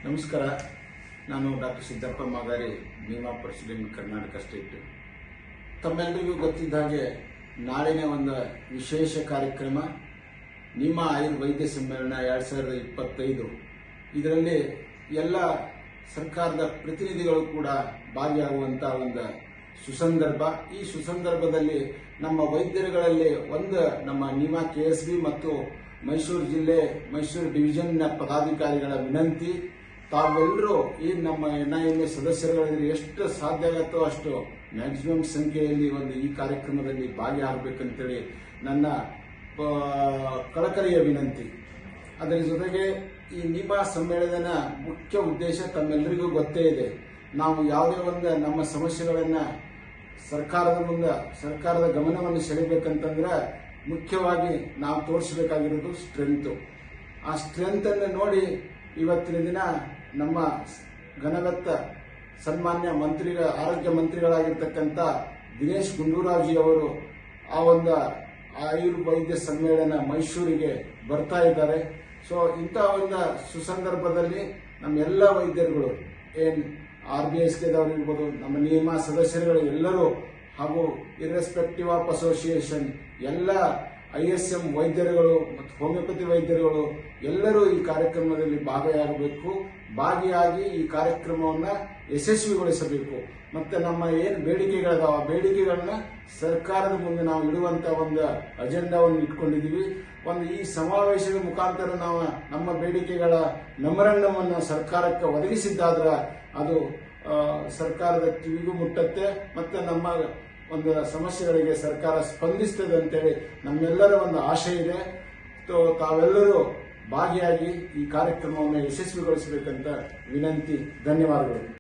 ನಮಸ್ಕಾರ. ನಾನು doctor Siddappa Magari, NIMA president, Karnataka state. ತಮ್ಮೆಲ್ಲರಿಗೂ ಗೊತ್ತಿದ್ದ ಹಾಗೆ ನಾಳಿನ ಒಂದು ವಿಶೇಷ ಕಾರ್ಯಕ್ರಮ ನಿಮಾ ಆಯುರ್ವೈದ್ಯ ಸಮ್ಮೇಳನ 2025. ಇದರಲ್ಲಿ ಎಲ್ಲ ಸರ್ಕಾರದ ಪ್ರತಿನಿಧಿಗಳು ಕೂಡ ಭಾಗಿಯಾಗುವಂಥ ಒಂದು ಸುಸಂದರ್ಭ. ಈ ಸುಸಂದರ್ಭದಲ್ಲಿ ನಮ್ಮ ವೈದ್ಯರುಗಳಲ್ಲಿ ನಮ್ಮ ನಿಮಾ KSB ಮತ್ತು ಮೈಸೂರು ಜಿಲ್ಲೆ ಮೈಸೂರು ಡಿವಿಷನ್ನ ಪದಾಧಿಕಾರಿಗಳ ವಿನಂತಿ, ತಾವೆಲ್ಲರೂ ಈ ನಮ್ಮ NIMA ಸದಸ್ಯರುಗಳಿಗೆ ಎಷ್ಟು ಸಾಧ್ಯ ಆಗುತ್ತೋ ಅಷ್ಟು ಮ್ಯಾಕ್ಸಿಮಮ್ ಸಂಖ್ಯೆಯಲ್ಲಿ ಈ ಕಾರ್ಯಕ್ರಮದಲ್ಲಿ ಭಾಗಿಯಾಗಬೇಕಂತೇಳಿ ನನ್ನ ಕಳಕಳಿಯ ವಿನಂತಿ. ಅದರ ಜೊತೆಗೆ ಈ ನಿಮಾ ಸಮ್ಮೇಳನದ ಮುಖ್ಯ ಉದ್ದೇಶ ತಮ್ಮೆಲ್ಲರಿಗೂ ಗೊತ್ತೇ ಇದೆ. ನಾವು ಯಾವುದೇ ನಮ್ಮ ಸಮಸ್ಯೆಗಳನ್ನು ಸರ್ಕಾರದ ಗಮನವನ್ನು ಸೆಳೆಯಬೇಕಂತಂದ್ರೆ ಮುಖ್ಯವಾಗಿ ನಾವು ತೋರಿಸಬೇಕಾಗಿರೋದು ಸ್ಟ್ರೆಂತ್. ಆ ಸ್ಟ್ರೆಂತ್ ಅನ್ನು ನೋಡಿ ಇವತ್ತಿನ ದಿನ ನಮ್ಮ ಘನಗತ್ತ ಸನ್ಮಾನ್ಯ ಆರೋಗ್ಯ ಮಂತ್ರಿಗಳಾಗಿರ್ತಕ್ಕಂಥ ದಿನೇಶ್ ಗುಂಡೂರಾವ್ಜಿ ಅವರು ಆ ಆಯುರ್ವೈದ್ಯ ಸಮ್ಮೇಳನ ಮೈಸೂರಿಗೆ ಬರ್ತಾ ಇದ್ದಾರೆ. ಸೊ ಇಂಥ ಸುಸಂದರ್ಭದಲ್ಲಿ ನಮ್ಮೆಲ್ಲ ವೈದ್ಯರುಗಳು, RBSKದವರು ಇರ್ಬೋದು, ನಮ್ಮ ನಿಯಮ ಸದಸ್ಯರುಗಳು ಎಲ್ಲರೂ, ಹಾಗೂ ಇರ್ರೆಸ್ಪೆಕ್ಟಿವ್ ಆಫ್ ಅಸೋಸಿಯೇಷನ್ ಎಲ್ಲ ISM ವೈದ್ಯರುಗಳು ಮತ್ತು ಹೋಮಿಯೋಪತಿ ವೈದ್ಯರುಗಳು ಎಲ್ಲರೂ ಈ ಕಾರ್ಯಕ್ರಮದಲ್ಲಿ ಭಾಗಿಯಾಗಿ ಈ ಕಾರ್ಯಕ್ರಮವನ್ನು ಯಶಸ್ವಿಗೊಳಿಸಬೇಕು. ಮತ್ತೆ ನಮ್ಮ ಏನು ಬೇಡಿಕೆಗಳಿದಾವ ಆ ಬೇಡಿಕೆಗಳನ್ನ ಸರ್ಕಾರದ ಮುಂದೆ ನಾವು ಇಡುವಂತ ಅಜೆಂಡಾವನ್ನು ಇಟ್ಕೊಂಡಿದ್ದೀವಿ. ಈ ಸಮಾವೇಶದ ಮುಖಾಂತರ ನಾವು ನಮ್ಮ ಬೇಡಿಕೆಗಳ ಮೆಮೊರಂಡಮ್ ಅನ್ನು ಸರ್ಕಾರಕ್ಕೆ ಒದಗಿಸಿದ್ದಾದ್ರೆ ಅದು ಸರ್ಕಾರದ ಕಿವಿಗೂ ಮುಟ್ಟತ್ತೆ, ಮತ್ತೆ ನಮ್ಮ ಸಮಸ್ಯೆಗಳಿಗೆ ಸರ್ಕಾರ ಸ್ಪಂದಿಸ್ತದೆ ಅಂತೇಳಿ ನಮ್ಮೆಲ್ಲರ ಆಶೆ ಇದೆ. ತಾವೆಲ್ಲರೂ ಭಾಗಿಯಾಗಿ ಈ ಕಾರ್ಯಕ್ರಮವನ್ನು ಯಶಸ್ವಿಗೊಳಿಸಬೇಕಂತ ವಿನಂತಿ. ಧನ್ಯವಾದಗಳು.